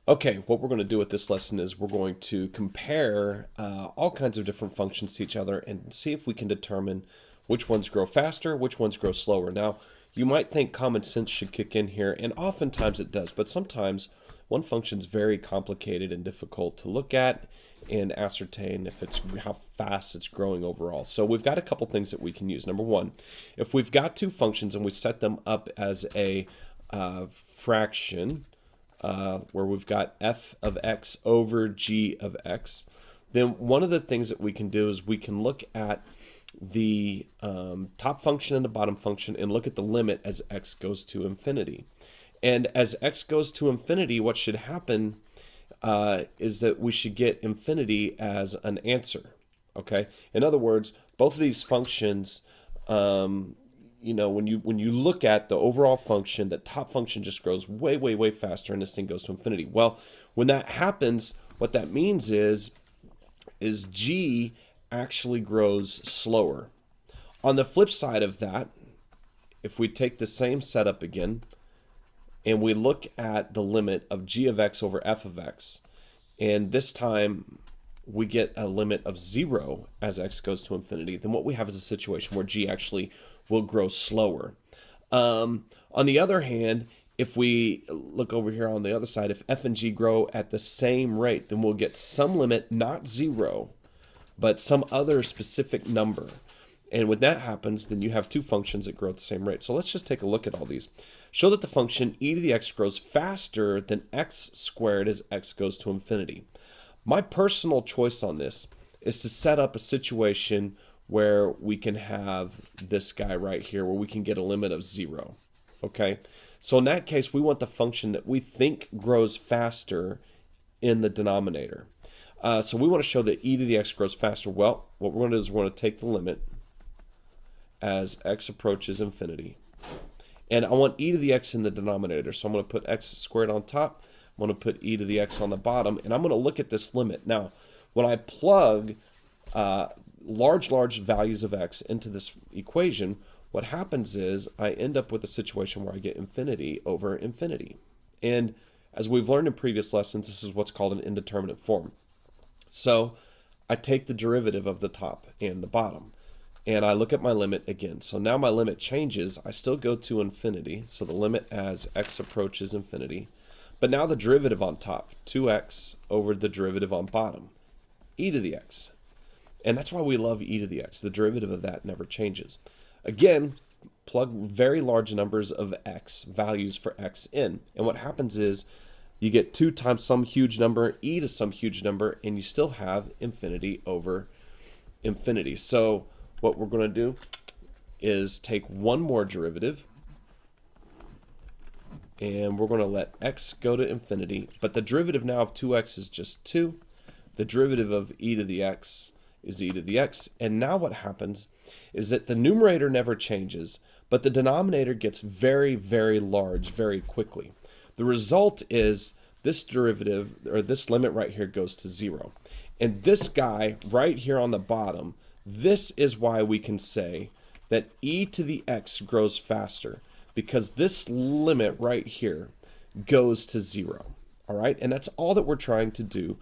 Okay, what we're going to do with this lesson is we're going to compare all kinds of different functions to each other and see if we can determine which ones grow faster, which ones grow slower. Now, you might think common sense should kick in here, and oftentimes it does, but sometimes one function is very complicated and difficult to look at and ascertain if it's how fast it's growing overall. So we've got a couple things that we can use. Number one, if we've got two functions and we set them up as a fraction, where we've got f of x over g of x, then one of the things that we can do is we can look at the top function and the bottom function and look at the limit as x goes to infinity. And as x goes to infinity, what should happen is that we should get infinity as an answer. Okay? In other words, both of these functions, when you look at the overall function, that top function just grows way, way, way faster, and this thing goes to infinity. Well, when that happens, what that means is g actually grows slower. On the flip side of that, if we take the same setup again, and we look at the limit of g of x over f of x, and this time we get a limit of 0 as x goes to infinity, then what we have is a situation where g actually will grow slower. On the other hand, if we look over here on the other side, if f and g grow at the same rate, then we'll get some limit, not 0, but some other specific number. And when that happens, then you have two functions that grow at the same rate. So let's just take a look at all these. Show that the function e to the x grows faster than x squared as x goes to infinity. My personal choice on this is to set up a situation where we can have this guy right here, where we can get a limit of 0. Okay? So in that case, we want the function that we think grows faster in the denominator. So we want to show that e to the x grows faster. Well, what we're going to do is we're going to take the limit as x approaches infinity. And I want e to the x in the denominator. So I'm going to put x squared on top. I'm going to put e to the x on the bottom. And I'm going to look at this limit. Now, when I plug large values of x into this equation, what happens is I end up with a situation where I get infinity over infinity. And as we've learned in previous lessons, this is what's called an indeterminate form. So I take the derivative of the top and the bottom, and I look at my limit again. So now my limit changes. I still go to infinity, so the limit as x approaches infinity. But now the derivative on top, 2x over the derivative on bottom, e to the x. And that's why we love e to the x. The derivative of that never changes. Again, plug very large numbers of x, values for x in. And what happens is you get 2 times some huge number, e to some huge number, and you still have infinity over infinity. So what we're going to do is take one more derivative, and we're going to let x go to infinity. But the derivative now of 2x is just 2. The derivative of e to the x is e to the x. And now what happens is that the numerator never changes, but the denominator gets very, very large very quickly. The result is this derivative, or this limit right here, goes to 0. And this guy right here on the bottom, this is why we can say that e to the x grows faster, because this limit right here goes to 0. All right, and that's all that we're trying to do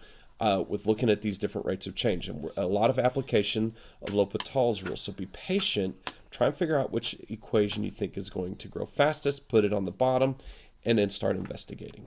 with looking at these different rates of change. And a lot of application of L'Hopital's rule. So be patient, try and figure out which equation you think is going to grow fastest, put it on the bottom, and then start investigating.